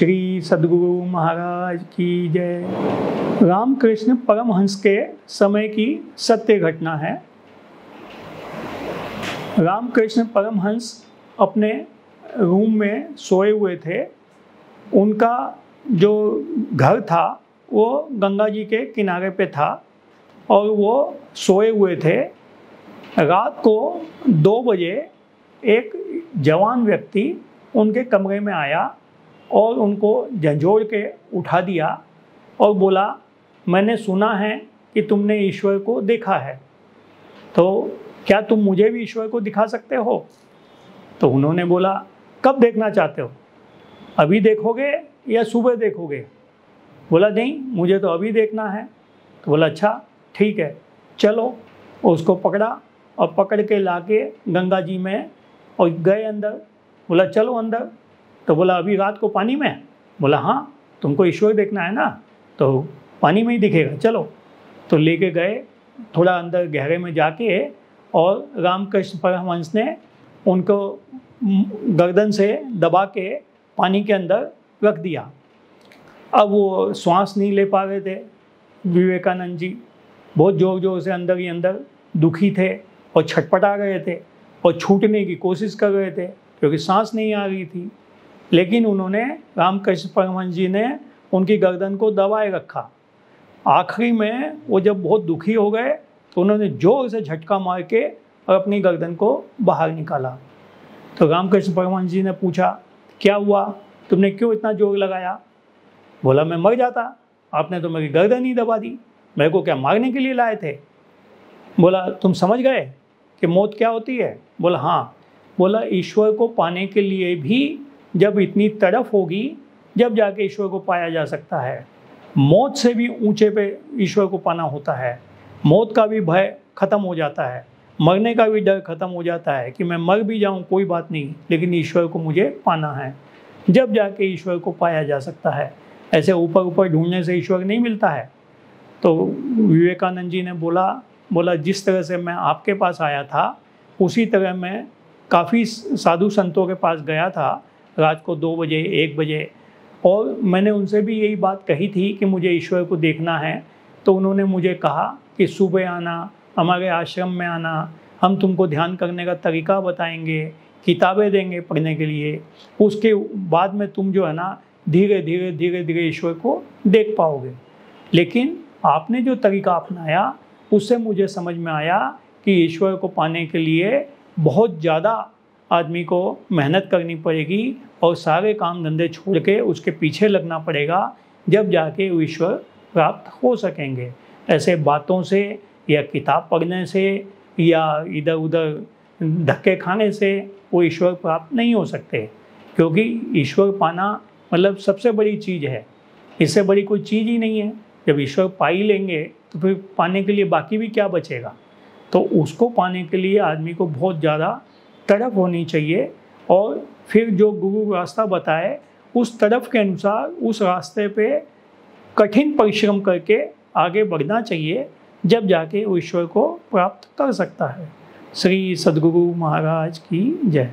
श्री सद्गुरु महाराज की जय। रामकृष्ण परमहंस के समय की सत्य घटना है। रामकृष्ण परमहंस अपने रूम में सोए हुए थे। उनका जो घर था वो गंगा जी के किनारे पे था और वो सोए हुए थे। रात को 2 बजे एक जवान व्यक्ति उनके कमरे में आया और उनको झंझोड़ के उठा दिया और बोला, मैंने सुना है कि तुमने ईश्वर को देखा है, तो क्या तुम मुझे भी ईश्वर को दिखा सकते हो? तो उन्होंने बोला, कब देखना चाहते हो? अभी देखोगे या सुबह देखोगे? बोला, नहीं, मुझे तो अभी देखना है। तो बोला, अच्छा ठीक है, चलो। उसको पकड़ा और पकड़ के लाके गंगा जी में और गए अंदर। बोला, चलो अंदर। तो बोला, अभी रात को पानी में? बोला, हाँ, तुमको ईश्वर देखना है ना, तो पानी में ही दिखेगा, चलो। तो लेके गए थोड़ा अंदर गहरे में जाके और रामकृष्ण परमहंस ने उनको गर्दन से दबा के पानी के अंदर रख दिया। अब वो श्वास नहीं ले पा रहे थे। विवेकानंद जी बहुत ज़ोर ज़ोर से अंदर ही अंदर दुखी थे और छटपटा रहे थे और छूटने की कोशिश कर रहे थे क्योंकि सांस नहीं आ रही थी। लेकिन उन्होंने, रामकृष्ण परमहंस जी ने उनकी गर्दन को दबाए रखा। आखिरी में वो जब बहुत दुखी हो गए तो उन्होंने जोर से झटका मार के और अपनी गर्दन को बाहर निकाला। तो रामकृष्ण परमहंस जी ने पूछा, क्या हुआ, तुमने क्यों इतना जोर लगाया? बोला, मैं मर जाता, आपने तो मेरी गर्दन ही दबा दी, मेरे को क्या मारने के लिए लाए थे? बोला, तुम समझ गए कि मौत क्या होती है? बोला, हाँ। बोला, ईश्वर को पाने के लिए भी जब इतनी तड़फ होगी जब जाके ईश्वर को पाया जा सकता है। मौत से भी ऊंचे पे ईश्वर को पाना होता है। मौत का भी भय खत्म हो जाता है, मरने का भी डर खत्म हो जाता है कि मैं मर भी जाऊं कोई बात नहीं, लेकिन ईश्वर को मुझे पाना है। जब जाके ईश्वर को पाया जा सकता है। ऐसे ऊपर ऊपर ढूंढने से ईश्वर नहीं मिलता है। तो विवेकानंद जी ने बोला जिस तरह से मैं आपके पास आया था उसी तरह मैं काफ़ी साधु संतों के पास गया था रात को 2 बजे 1 बजे, और मैंने उनसे भी यही बात कही थी कि मुझे ईश्वर को देखना है। तो उन्होंने मुझे कहा कि सुबह आना, हमारे आश्रम में आना, हम तुमको ध्यान करने का तरीका बताएंगे, किताबें देंगे पढ़ने के लिए, उसके बाद में तुम जो है ना धीरे धीरे ईश्वर को देख पाओगे। लेकिन आपने जो तरीका अपनाया उससे मुझे समझ में आया कि ईश्वर को पाने के लिए बहुत ज़्यादा आदमी को मेहनत करनी पड़ेगी और सारे काम धंधे छोड़ के उसके पीछे लगना पड़ेगा, जब जाके वो ईश्वर प्राप्त हो सकेंगे। ऐसे बातों से या किताब पढ़ने से या इधर उधर धक्के खाने से वो ईश्वर प्राप्त नहीं हो सकते, क्योंकि ईश्वर पाना मतलब सबसे बड़ी चीज़ है। इससे बड़ी कोई चीज़ ही नहीं है। जब ईश्वर पा ही लेंगे तो फिर पाने के लिए बाकी भी क्या बचेगा? तो उसको पाने के लिए आदमी को बहुत ज़्यादा तड़फ होनी चाहिए और फिर जो गुरु रास्ता बताए उस तड़फ के अनुसार उस रास्ते पे कठिन परिश्रम करके आगे बढ़ना चाहिए, जब जाके वो ईश्वर को प्राप्त कर सकता है। श्री सद्गुरु महाराज की जय।